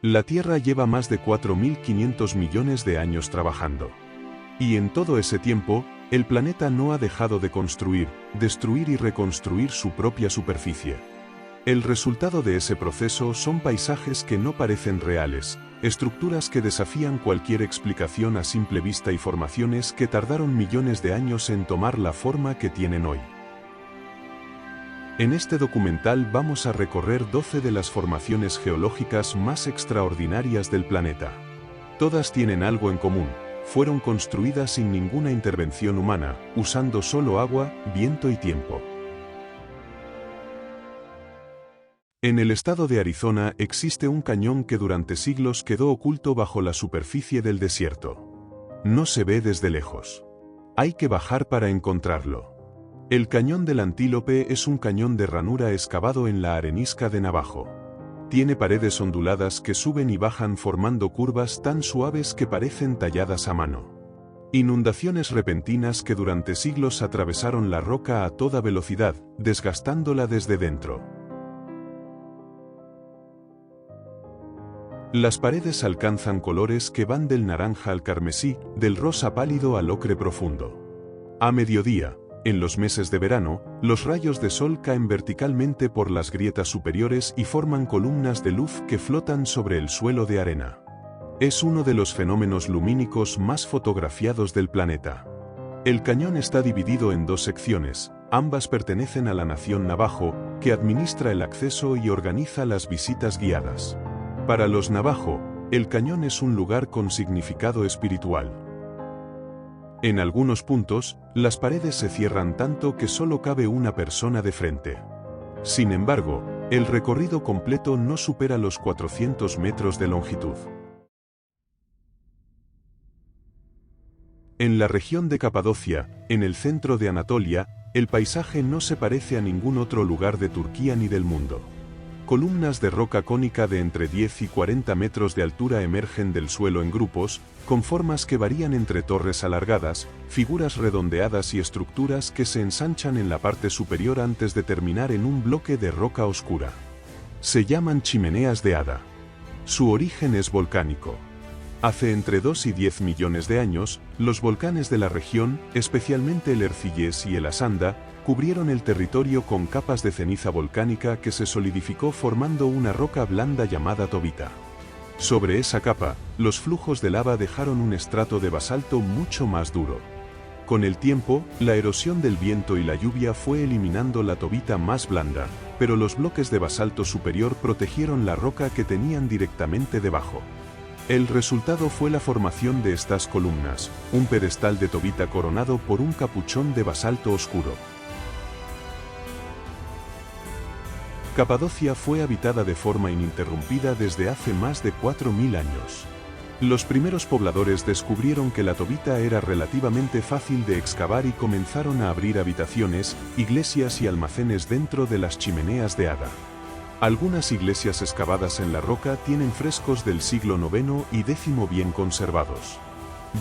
La Tierra lleva más de 4.500 millones de años trabajando. Y en todo ese tiempo, el planeta no ha dejado de construir, destruir y reconstruir su propia superficie. El resultado de ese proceso son paisajes que no parecen reales, estructuras que desafían cualquier explicación a simple vista y formaciones que tardaron millones de años en tomar la forma que tienen hoy. En este documental vamos a recorrer 12 de las formaciones geológicas más extraordinarias del planeta. Todas tienen algo en común: fueron construidas sin ninguna intervención humana, usando solo agua, viento y tiempo. En el estado de Arizona existe un cañón que durante siglos quedó oculto bajo la superficie del desierto. No se ve desde lejos. Hay que bajar para encontrarlo. El Cañón del Antílope es un cañón de ranura excavado en la arenisca de Navajo. Tiene paredes onduladas que suben y bajan formando curvas tan suaves que parecen talladas a mano. Inundaciones repentinas que durante siglos atravesaron la roca a toda velocidad, desgastándola desde dentro. Las paredes alcanzan colores que van del naranja al carmesí, del rosa pálido al ocre profundo. A mediodía, en los meses de verano, los rayos de sol caen verticalmente por las grietas superiores y forman columnas de luz que flotan sobre el suelo de arena. Es uno de los fenómenos lumínicos más fotografiados del planeta. El cañón está dividido en dos secciones, ambas pertenecen a la nación Navajo, que administra el acceso y organiza las visitas guiadas. Para los Navajo, el cañón es un lugar con significado espiritual. En algunos puntos, las paredes se cierran tanto que solo cabe una persona de frente. Sin embargo, el recorrido completo no supera los 400 metros de longitud. En la región de Capadocia, en el centro de Anatolia, el paisaje no se parece a ningún otro lugar de Turquía ni del mundo. Columnas de roca cónica de entre 10 y 40 metros de altura emergen del suelo en grupos, con formas que varían entre torres alargadas, figuras redondeadas y estructuras que se ensanchan en la parte superior antes de terminar en un bloque de roca oscura. Se llaman chimeneas de Hada. Su origen es volcánico. Hace entre 2 y 10 millones de años, los volcanes de la región, especialmente el Erciyes y el Asanda, cubrieron el territorio con capas de ceniza volcánica que se solidificó formando una roca blanda llamada tobita. Sobre esa capa, los flujos de lava dejaron un estrato de basalto mucho más duro. Con el tiempo, la erosión del viento y la lluvia fue eliminando la tobita más blanda, pero los bloques de basalto superior protegieron la roca que tenían directamente debajo. El resultado fue la formación de estas columnas, un pedestal de tobita coronado por un capuchón de basalto oscuro. Capadocia fue habitada de forma ininterrumpida desde hace más de 4.000 años. Los primeros pobladores descubrieron que la tobita era relativamente fácil de excavar y comenzaron a abrir habitaciones, iglesias y almacenes dentro de las chimeneas de Hada. Algunas iglesias excavadas en la roca tienen frescos del siglo IX y X bien conservados.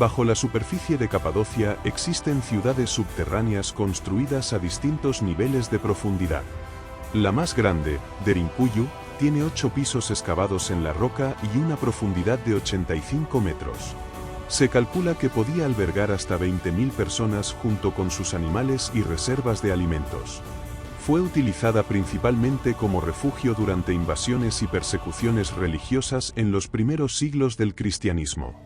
Bajo la superficie de Capadocia existen ciudades subterráneas construidas a distintos niveles de profundidad. La más grande, Derinkuyu, tiene 8 pisos excavados en la roca y una profundidad de 85 metros. Se calcula que podía albergar hasta 20.000 personas junto con sus animales y reservas de alimentos. Fue utilizada principalmente como refugio durante invasiones y persecuciones religiosas en los primeros siglos del cristianismo.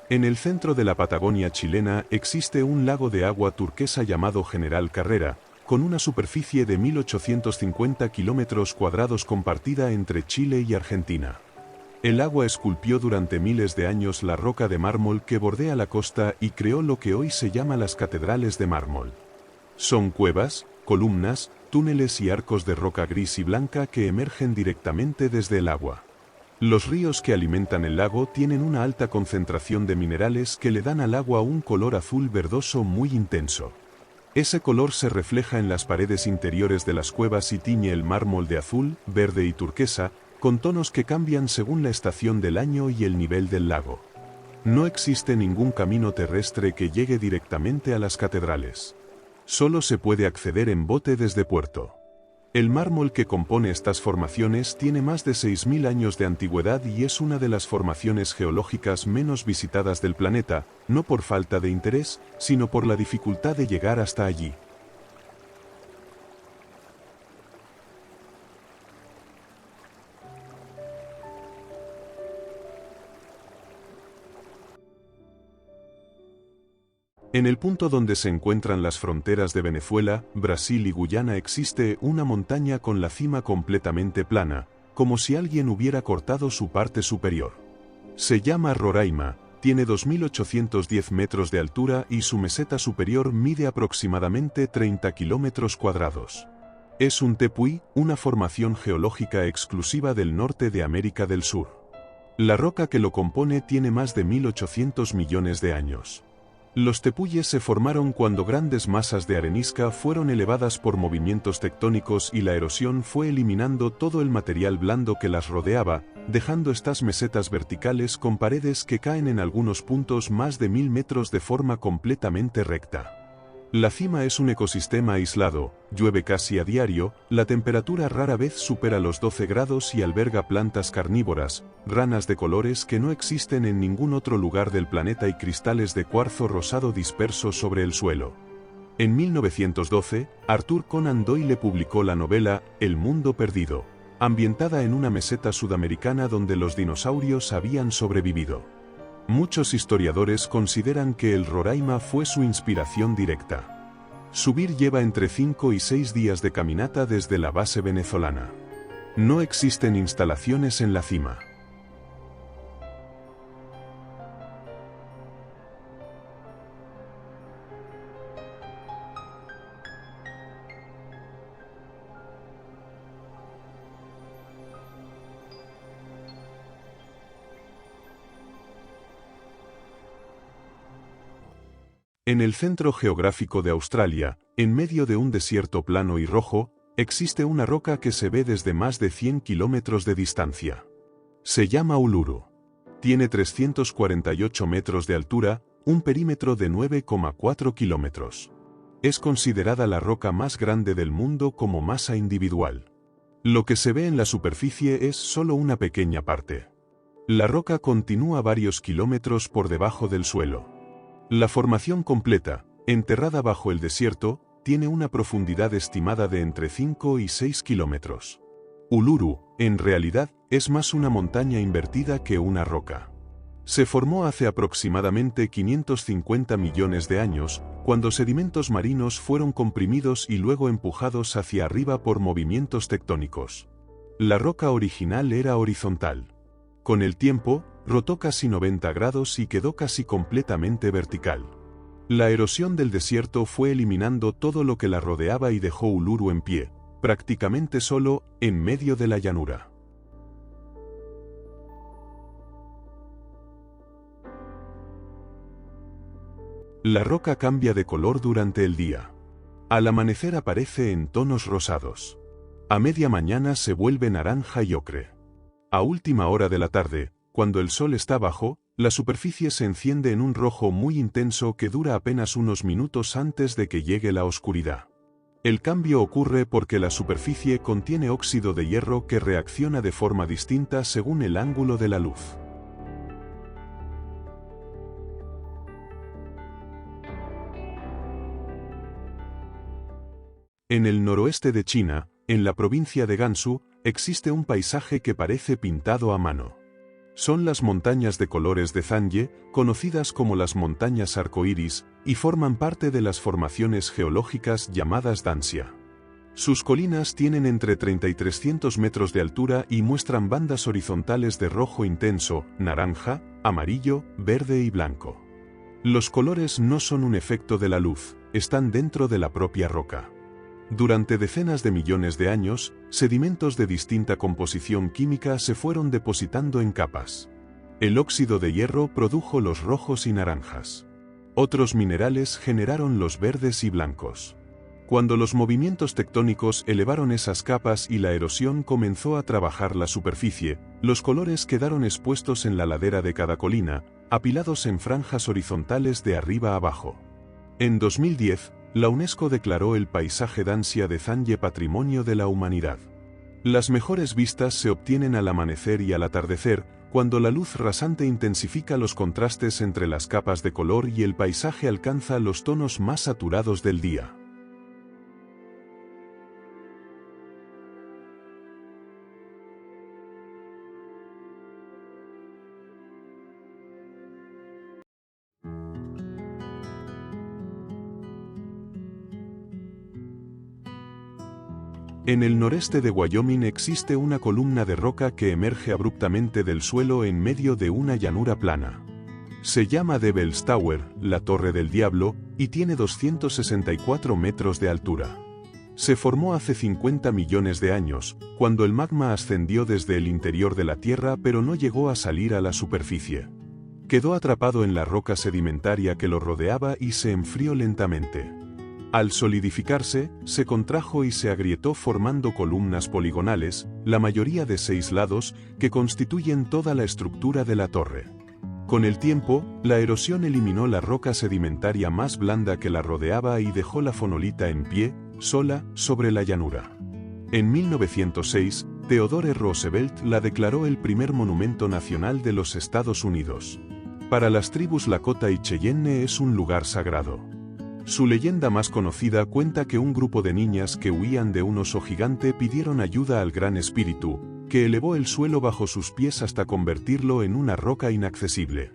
En el centro de la Patagonia chilena existe un lago de agua turquesa llamado General Carrera, con una superficie de 1.850 kilómetros cuadrados compartida entre Chile y Argentina. El agua esculpió durante miles de años la roca de mármol que bordea la costa y creó lo que hoy se llama las catedrales de mármol. Son cuevas, columnas, túneles y arcos de roca gris y blanca que emergen directamente desde el agua. Los ríos que alimentan el lago tienen una alta concentración de minerales que le dan al agua un color azul verdoso muy intenso. Ese color se refleja en las paredes interiores de las cuevas y tiñe el mármol de azul, verde y turquesa, con tonos que cambian según la estación del año y el nivel del lago. No existe ningún camino terrestre que llegue directamente a las catedrales. Solo se puede acceder en bote desde puerto. El mármol que compone estas formaciones tiene más de 6.000 años de antigüedad y es una de las formaciones geológicas menos visitadas del planeta, no por falta de interés, sino por la dificultad de llegar hasta allí. En el punto donde se encuentran las fronteras de Venezuela, Brasil y Guyana existe una montaña con la cima completamente plana, como si alguien hubiera cortado su parte superior. Se llama Roraima, tiene 2.810 metros de altura y su meseta superior mide aproximadamente 30 kilómetros cuadrados. Es un tepuy, una formación geológica exclusiva del norte de América del Sur. La roca que lo compone tiene más de 1.800 millones de años. Los tepuyes se formaron cuando grandes masas de arenisca fueron elevadas por movimientos tectónicos y la erosión fue eliminando todo el material blando que las rodeaba, dejando estas mesetas verticales con paredes que caen en algunos puntos más de 1.000 metros de forma completamente recta. La cima es un ecosistema aislado, llueve casi a diario, la temperatura rara vez supera los 12 grados y alberga plantas carnívoras, ranas de colores que no existen en ningún otro lugar del planeta y cristales de cuarzo rosado dispersos sobre el suelo. En 1912, Arthur Conan Doyle publicó la novela El mundo perdido, ambientada en una meseta sudamericana donde los dinosaurios habían sobrevivido. Muchos historiadores consideran que el Roraima fue su inspiración directa. Subir lleva entre 5 y 6 días de caminata desde la base venezolana. No existen instalaciones en la cima. En el centro geográfico de Australia, en medio de un desierto plano y rojo, existe una roca que se ve desde más de 100 kilómetros de distancia. Se llama Uluru. Tiene 348 metros de altura, un perímetro de 9,4 kilómetros. Es considerada la roca más grande del mundo como masa individual. Lo que se ve en la superficie es solo una pequeña parte. La roca continúa varios kilómetros por debajo del suelo. La formación completa, enterrada bajo el desierto, tiene una profundidad estimada de entre 5 y 6 kilómetros. Uluru, en realidad, es más una montaña invertida que una roca. Se formó hace aproximadamente 550 millones de años, cuando sedimentos marinos fueron comprimidos y luego empujados hacia arriba por movimientos tectónicos. La roca original era horizontal. Con el tiempo, rotó casi 90 grados y quedó casi completamente vertical. La erosión del desierto fue eliminando todo lo que la rodeaba y dejó Uluru en pie, prácticamente solo, en medio de la llanura. La roca cambia de color durante el día. Al amanecer aparece en tonos rosados. A media mañana se vuelve naranja y ocre. A última hora de la tarde, cuando el sol está bajo, la superficie se enciende en un rojo muy intenso que dura apenas unos minutos antes de que llegue la oscuridad. El cambio ocurre porque la superficie contiene óxido de hierro que reacciona de forma distinta según el ángulo de la luz. En el noroeste de China, en la provincia de Gansu, existe un paisaje que parece pintado a mano. Son las montañas de colores de Zhangye, conocidas como las montañas arcoíris, y forman parte de las formaciones geológicas llamadas Danxia. Sus colinas tienen entre 30 y 300 metros de altura y muestran bandas horizontales de rojo intenso, naranja, amarillo, verde y blanco. Los colores no son un efecto de la luz, están dentro de la propia roca. Durante decenas de millones de años, sedimentos de distinta composición química se fueron depositando en capas. El óxido de hierro produjo los rojos y naranjas. Otros minerales generaron los verdes y blancos. Cuando los movimientos tectónicos elevaron esas capas y la erosión comenzó a trabajar la superficie, los colores quedaron expuestos en la ladera de cada colina, apilados en franjas horizontales de arriba a abajo. En 2010, la UNESCO declaró el paisaje d'Ansia de Zanje Patrimonio de la Humanidad. Las mejores vistas se obtienen al amanecer y al atardecer, cuando la luz rasante intensifica los contrastes entre las capas de color y el paisaje alcanza los tonos más saturados del día. En el noreste de Wyoming existe una columna de roca que emerge abruptamente del suelo en medio de una llanura plana. Se llama Devil's Tower, la Torre del Diablo, y tiene 264 metros de altura. Se formó hace 50 millones de años, cuando el magma ascendió desde el interior de la Tierra pero no llegó a salir a la superficie. Quedó atrapado en la roca sedimentaria que lo rodeaba y se enfrió lentamente. Al solidificarse, se contrajo y se agrietó formando columnas poligonales, la mayoría de 6 lados, que constituyen toda la estructura de la torre. Con el tiempo, la erosión eliminó la roca sedimentaria más blanda que la rodeaba y dejó la fonolita en pie, sola, sobre la llanura. En 1906, Theodore Roosevelt la declaró el primer monumento nacional de los Estados Unidos. Para las tribus Lakota y Cheyenne es un lugar sagrado. Su leyenda más conocida cuenta que un grupo de niñas que huían de un oso gigante pidieron ayuda al Gran Espíritu, que elevó el suelo bajo sus pies hasta convertirlo en una roca inaccesible.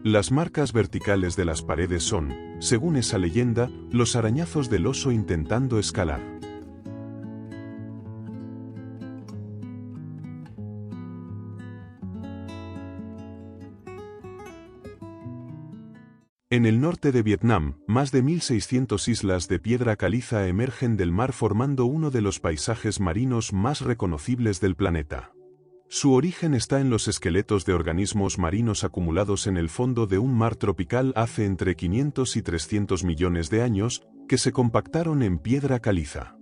Las marcas verticales de las paredes son, según esa leyenda, los arañazos del oso intentando escalar. En el norte de Vietnam, más de 1.600 islas de piedra caliza emergen del mar formando uno de los paisajes marinos más reconocibles del planeta. Su origen está en los esqueletos de organismos marinos acumulados en el fondo de un mar tropical hace entre 500 y 300 millones de años, que se compactaron en piedra caliza.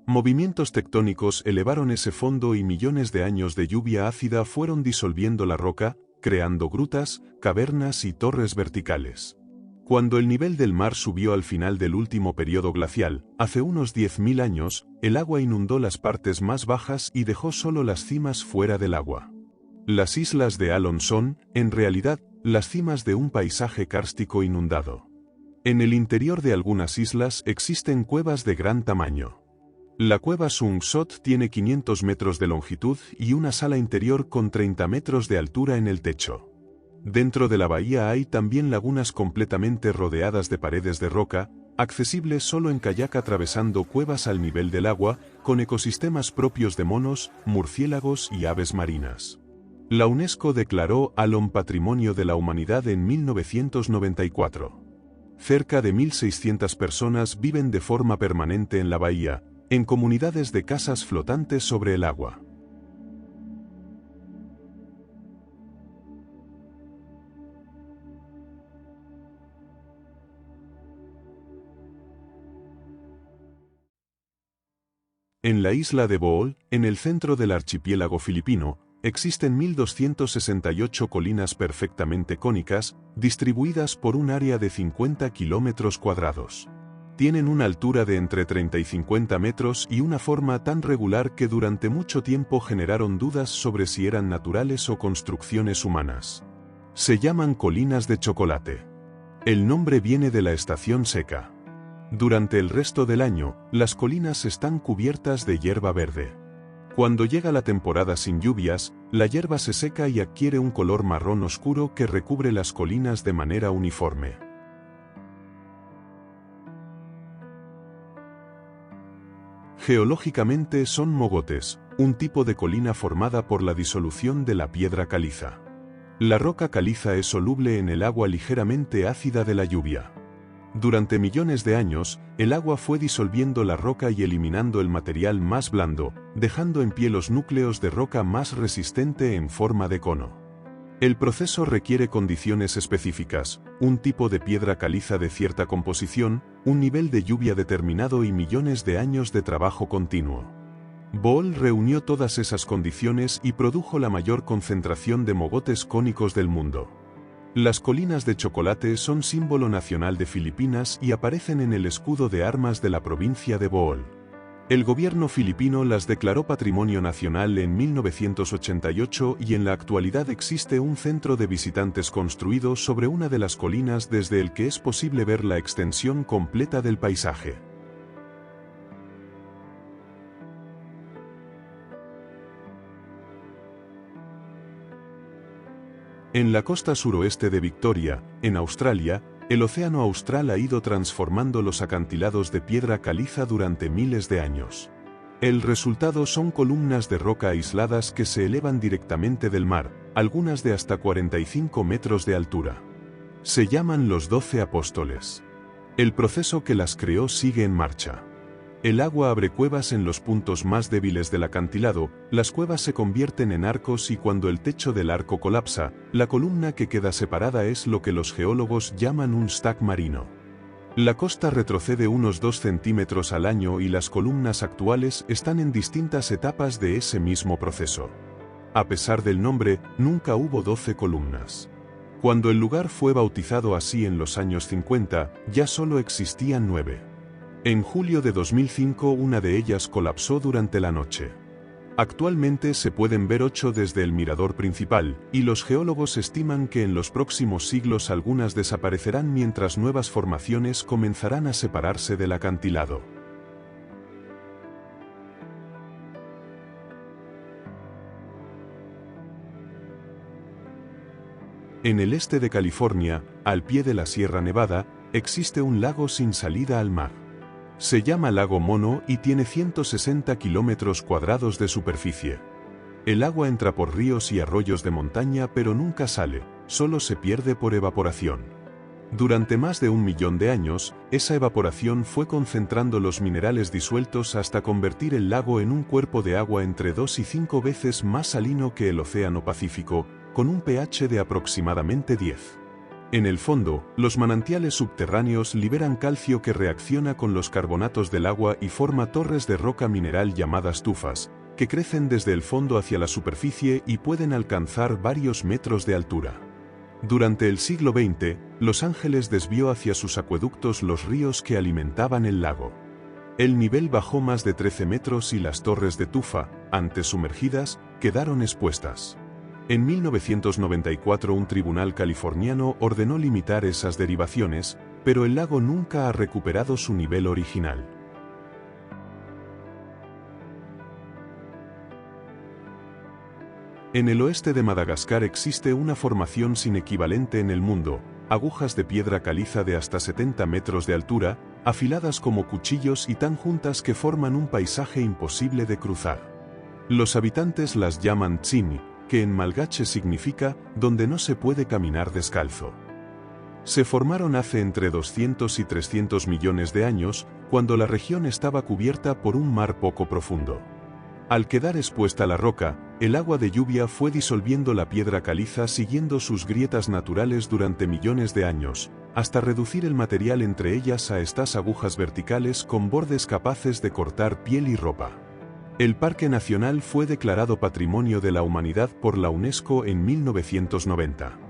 Movimientos tectónicos elevaron ese fondo y millones de años de lluvia ácida fueron disolviendo la roca, creando grutas, cavernas y torres verticales. Cuando el nivel del mar subió al final del último periodo glacial, hace unos 10.000 años, el agua inundó las partes más bajas y dejó solo las cimas fuera del agua. Las islas de Alon son, en realidad, las cimas de un paisaje kárstico inundado. En el interior de algunas islas existen cuevas de gran tamaño. La cueva Sung Sot tiene 500 metros de longitud y una sala interior con 30 metros de altura en el techo. Dentro de la bahía hay también lagunas completamente rodeadas de paredes de roca, accesibles solo en kayak atravesando cuevas al nivel del agua, con ecosistemas propios de monos, murciélagos y aves marinas. La UNESCO declaró Alon Patrimonio de la Humanidad en 1994. Cerca de 1.600 personas viven de forma permanente en la bahía, en comunidades de casas flotantes sobre el agua. En la isla de Bohol, en el centro del archipiélago filipino, existen 1.268 colinas perfectamente cónicas, distribuidas por un área de 50 kilómetros cuadrados. Tienen una altura de entre 30 y 50 metros y una forma tan regular que durante mucho tiempo generaron dudas sobre si eran naturales o construcciones humanas. Se llaman colinas de chocolate. El nombre viene de la estación seca. Durante el resto del año, las colinas están cubiertas de hierba verde. Cuando llega la temporada sin lluvias, la hierba se seca y adquiere un color marrón oscuro que recubre las colinas de manera uniforme. Geológicamente son mogotes, un tipo de colina formada por la disolución de la piedra caliza. La roca caliza es soluble en el agua ligeramente ácida de la lluvia. Durante millones de años, el agua fue disolviendo la roca y eliminando el material más blando, dejando en pie los núcleos de roca más resistente en forma de cono. El proceso requiere condiciones específicas, un tipo de piedra caliza de cierta composición, un nivel de lluvia determinado y millones de años de trabajo continuo. Bohol reunió todas esas condiciones y produjo la mayor concentración de mogotes cónicos del mundo. Las colinas de chocolate son símbolo nacional de Filipinas y aparecen en el escudo de armas de la provincia de Bohol. El gobierno filipino las declaró Patrimonio Nacional en 1988 y en la actualidad existe un centro de visitantes construido sobre una de las colinas desde el que es posible ver la extensión completa del paisaje. En la costa suroeste de Victoria, en Australia, el océano austral ha ido transformando los acantilados de piedra caliza durante miles de años. El resultado son columnas de roca aisladas que se elevan directamente del mar, algunas de hasta 45 metros de altura. Se llaman los 12 apóstoles. El proceso que las creó sigue en marcha. El agua abre cuevas en los puntos más débiles del acantilado, las cuevas se convierten en arcos y cuando el techo del arco colapsa, la columna que queda separada es lo que los geólogos llaman un stack marino. La costa retrocede unos 2 centímetros al año y las columnas actuales están en distintas etapas de ese mismo proceso. A pesar del nombre, nunca hubo 12 columnas. Cuando el lugar fue bautizado así en los años 50, ya solo existían 9. En julio de 2005 una de ellas colapsó durante la noche. Actualmente se pueden ver 8 desde el mirador principal, y los geólogos estiman que en los próximos siglos algunas desaparecerán mientras nuevas formaciones comenzarán a separarse del acantilado. En el este de California, al pie de la Sierra Nevada, existe un lago sin salida al mar. Se llama Lago Mono y tiene 160 kilómetros cuadrados de superficie. El agua entra por ríos y arroyos de montaña pero nunca sale, solo se pierde por evaporación. Durante más de 1 millón de años, esa evaporación fue concentrando los minerales disueltos hasta convertir el lago en un cuerpo de agua entre 2 y 5 veces más salino que el Océano Pacífico, con un pH de aproximadamente 10. En el fondo, los manantiales subterráneos liberan calcio que reacciona con los carbonatos del agua y forma torres de roca mineral llamadas tufas, que crecen desde el fondo hacia la superficie y pueden alcanzar varios metros de altura. Durante el siglo XX, Los Ángeles desvió hacia sus acueductos los ríos que alimentaban el lago. El nivel bajó más de 13 metros y las torres de tufa, antes sumergidas, quedaron expuestas. En 1994 un tribunal californiano ordenó limitar esas derivaciones, pero el lago nunca ha recuperado su nivel original. En el oeste de Madagascar existe una formación sin equivalente en el mundo, agujas de piedra caliza de hasta 70 metros de altura, afiladas como cuchillos y tan juntas que forman un paisaje imposible de cruzar. Los habitantes las llaman tsini, que en malgache significa donde no se puede caminar descalzo. Se formaron hace entre 200 y 300 millones de años, cuando la región estaba cubierta por un mar poco profundo. Al quedar expuesta la roca, el agua de lluvia fue disolviendo la piedra caliza siguiendo sus grietas naturales durante millones de años, hasta reducir el material entre ellas a estas agujas verticales con bordes capaces de cortar piel y ropa. El Parque Nacional fue declarado Patrimonio de la Humanidad por la UNESCO en 1990.